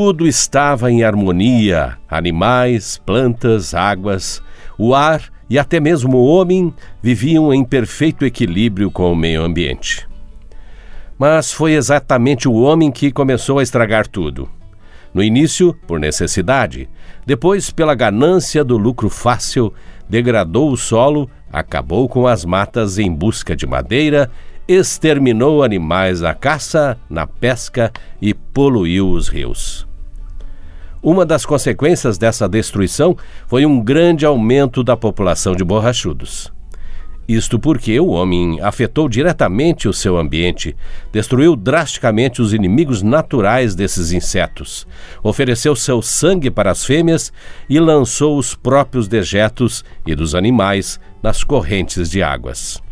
Tudo estava em harmonia: animais, plantas, águas, o ar e até mesmo o homem viviam em perfeito equilíbrio com o meio ambiente. Mas foi exatamente o homem que começou a estragar tudo. No início, por necessidade, depois pela ganância do lucro fácil, degradou o solo, acabou com as matas em busca de madeira, exterminou animais na caça, na pesca e poluiu os rios. Uma das consequências dessa destruição foi um grande aumento da população de borrachudos. Isto porque o homem afetou diretamente o seu ambiente, destruiu drasticamente os inimigos naturais desses insetos, ofereceu seu sangue para as fêmeas e lançou os próprios dejetos e dos animais nas correntes de águas.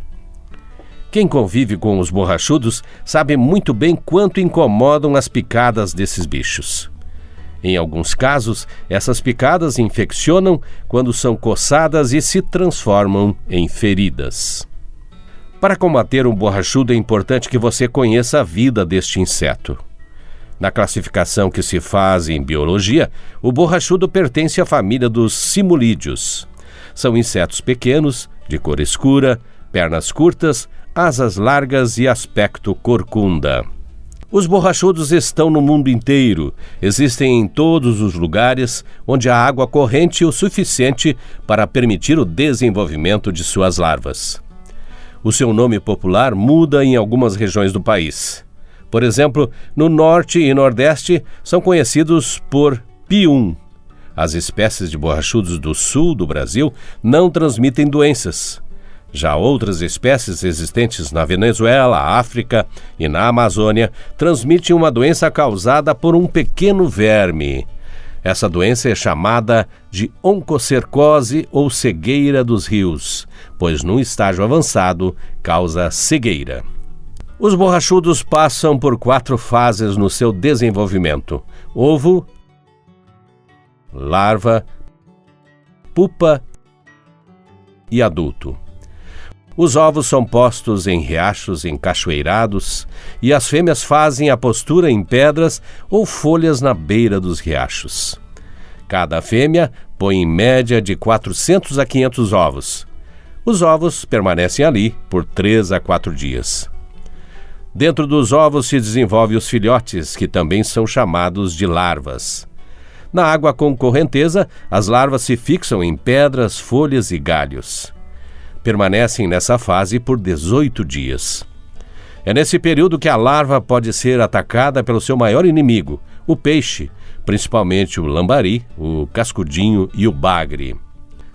Quem convive com os borrachudos sabe muito bem quanto incomodam as picadas desses bichos. Em alguns casos, essas picadas infeccionam quando são coçadas e se transformam em feridas. Para combater um borrachudo é importante que você conheça a vida deste inseto. Na classificação que se faz em biologia, o borrachudo pertence à família dos cimulídeos. São insetos pequenos, de cor escura, pernas curtas, asas largas e aspecto corcunda. Os borrachudos estão no mundo inteiro, existem em todos os lugares onde há água corrente o suficiente para permitir o desenvolvimento de suas larvas. O seu nome popular muda em algumas regiões do país. Por exemplo, no norte e nordeste são conhecidos por pium. As espécies de borrachudos do sul do Brasil não transmitem doenças. Já outras espécies existentes na Venezuela, África e na Amazônia transmitem uma doença causada por um pequeno verme. Essa doença é chamada de oncocercose ou cegueira dos rios, pois num estágio avançado causa cegueira. Os borrachudos passam por 4 fases no seu desenvolvimento: ovo, larva, pupa e adulto. Os ovos são postos em riachos encachoeirados e as fêmeas fazem a postura em pedras ou folhas na beira dos riachos. Cada fêmea põe em média de 400 a 500 ovos. Os ovos permanecem ali por 3 a 4 dias. Dentro dos ovos se desenvolvem os filhotes, que também são chamados de larvas. Na água com correnteza, as larvas se fixam em pedras, folhas e galhos. Permanecem nessa fase por 18 dias. É nesse período que a larva pode ser atacada pelo seu maior inimigo, o peixe, principalmente o lambari, o cascudinho e o bagre.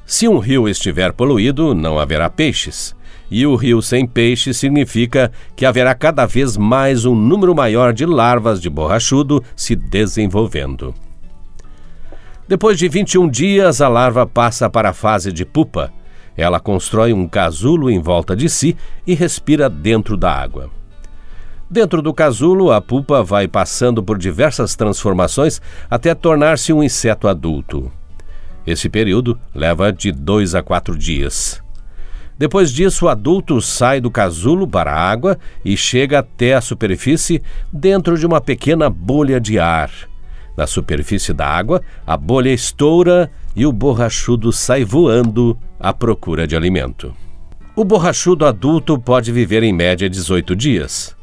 Se um rio estiver poluído, não haverá peixes. E o rio sem peixe significa que haverá cada vez mais um número maior de larvas de borrachudo se desenvolvendo. Depois de 21 dias, a larva passa para a fase de pupa. Ela constrói um casulo em volta de si e respira dentro da água. Dentro do casulo, a pupa vai passando por diversas transformações até tornar-se um inseto adulto. Esse período leva de 2 a 4 dias. Depois disso, o adulto sai do casulo para a água e chega até a superfície dentro de uma pequena bolha de ar. Na superfície da água, a bolha estoura e o borrachudo sai voando à procura de alimento. O borrachudo adulto pode viver em média 18 dias.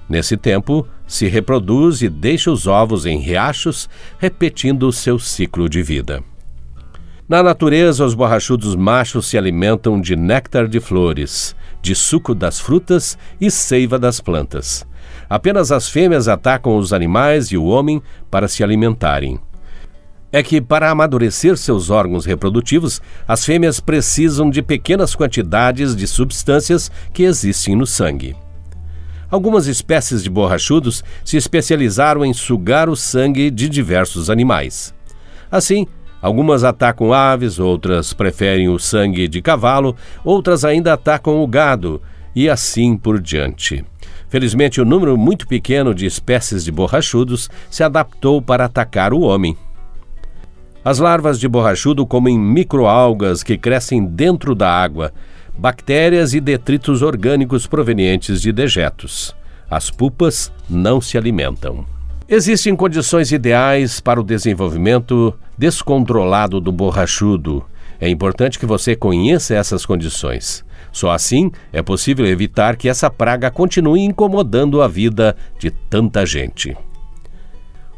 Nesse tempo, se reproduz e deixa os ovos em riachos, repetindo o seu ciclo de vida. Na natureza, os borrachudos machos se alimentam de néctar de flores, de suco das frutas e seiva das plantas. Apenas as fêmeas atacam os animais e o homem para se alimentarem. É que, para amadurecer seus órgãos reprodutivos, as fêmeas precisam de pequenas quantidades de substâncias que existem no sangue. Algumas espécies de borrachudos se especializaram em sugar o sangue de diversos animais. Assim, algumas atacam aves, outras preferem o sangue de cavalo, outras ainda atacam o gado, e assim por diante. Felizmente, o número muito pequeno de espécies de borrachudos se adaptou para atacar o homem. As larvas de borrachudo comem microalgas que crescem dentro da água, bactérias e detritos orgânicos provenientes de dejetos. As pupas não se alimentam. Existem condições ideais para o desenvolvimento descontrolado do borrachudo. É importante que você conheça essas condições. Só assim é possível evitar que essa praga continue incomodando a vida de tanta gente.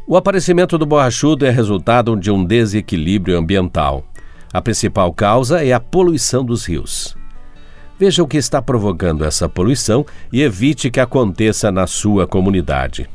O aparecimento do borrachudo é resultado de um desequilíbrio ambiental. A principal causa é a poluição dos rios. Veja o que está provocando essa poluição e evite que aconteça na sua comunidade.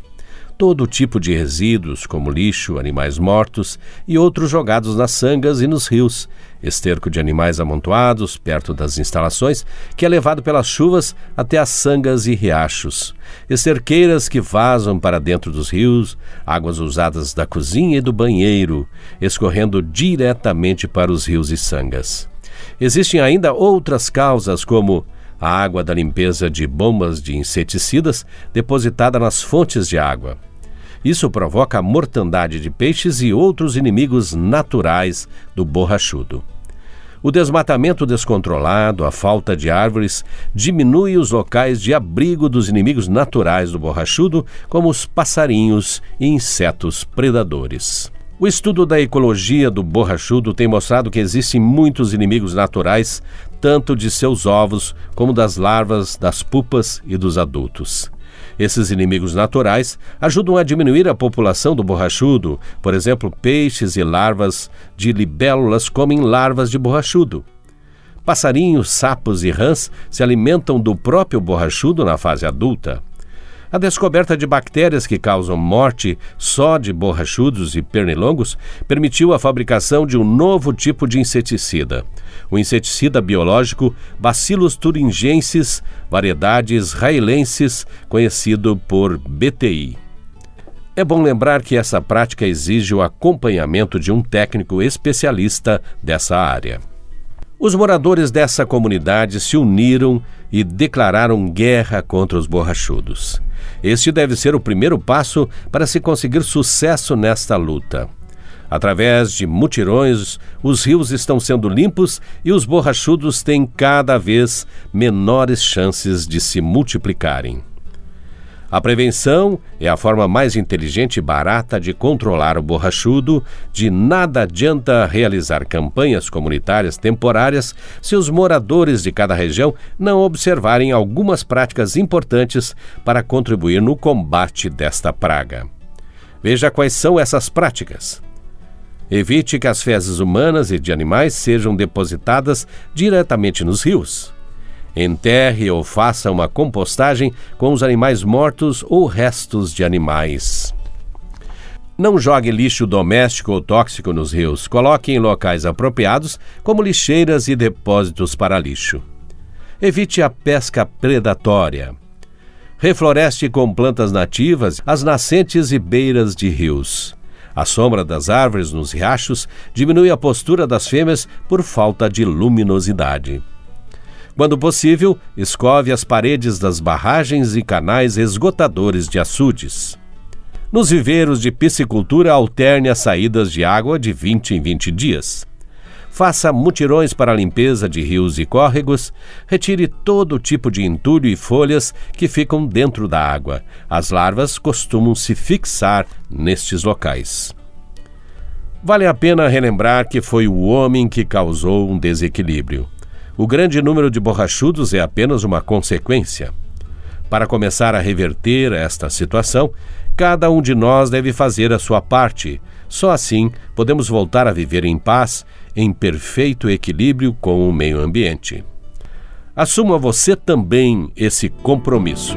Todo tipo de resíduos, como lixo, animais mortos e outros jogados nas sangas e nos rios, esterco de animais amontoados perto das instalações, que é levado pelas chuvas até as sangas e riachos, esterqueiras que vazam para dentro dos rios, águas usadas da cozinha e do banheiro, escorrendo diretamente para os rios e sangas. Existem ainda outras causas, como a água da limpeza de bombas de inseticidas depositada nas fontes de água. Isso provoca a mortandade de peixes e outros inimigos naturais do borrachudo. O desmatamento descontrolado, a falta de árvores, diminui os locais de abrigo dos inimigos naturais do borrachudo, como os passarinhos e insetos predadores. O estudo da ecologia do borrachudo tem mostrado que existem muitos inimigos naturais, tanto de seus ovos como das larvas, das pupas e dos adultos. Esses inimigos naturais ajudam a diminuir a população do borrachudo. Por exemplo, peixes e larvas de libélulas comem larvas de borrachudo. Passarinhos, sapos e rãs se alimentam do próprio borrachudo na fase adulta. A descoberta de bactérias que causam morte só de borrachudos e pernilongos permitiu a fabricação de um novo tipo de inseticida. O inseticida biológico Bacillus thuringiensis, variedade israelensis, conhecido por BTI. É bom lembrar que essa prática exige o acompanhamento de um técnico especialista dessa área. Os moradores dessa comunidade se uniram e declararam guerra contra os borrachudos. Este deve ser o primeiro passo para se conseguir sucesso nesta luta. Através de mutirões, os rios estão sendo limpos e os borrachudos têm cada vez menores chances de se multiplicarem. A prevenção é a forma mais inteligente e barata de controlar o borrachudo. De nada adianta realizar campanhas comunitárias temporárias se os moradores de cada região não observarem algumas práticas importantes para contribuir no combate desta praga. Veja quais são essas práticas. Evite que as fezes humanas e de animais sejam depositadas diretamente nos rios. Enterre ou faça uma compostagem com os animais mortos ou restos de animais. Não jogue lixo doméstico ou tóxico nos rios. Coloque em locais apropriados, como lixeiras e depósitos para lixo. Evite a pesca predatória. Refloreste com plantas nativas as nascentes e beiras de rios. A sombra das árvores nos riachos diminui a postura das fêmeas por falta de luminosidade. Quando possível, escove as paredes das barragens e canais esgotadores de açudes. Nos viveiros de piscicultura, alterne as saídas de água de 20 em 20 dias. Faça mutirões para a limpeza de rios e córregos. Retire todo tipo de entulho e folhas que ficam dentro da água. As larvas costumam se fixar nestes locais. Vale a pena relembrar que foi o homem que causou um desequilíbrio. O grande número de borrachudos é apenas uma consequência. Para começar a reverter esta situação, cada um de nós deve fazer a sua parte. Só assim podemos voltar a viver em paz, em perfeito equilíbrio com o meio ambiente. Assuma você também esse compromisso.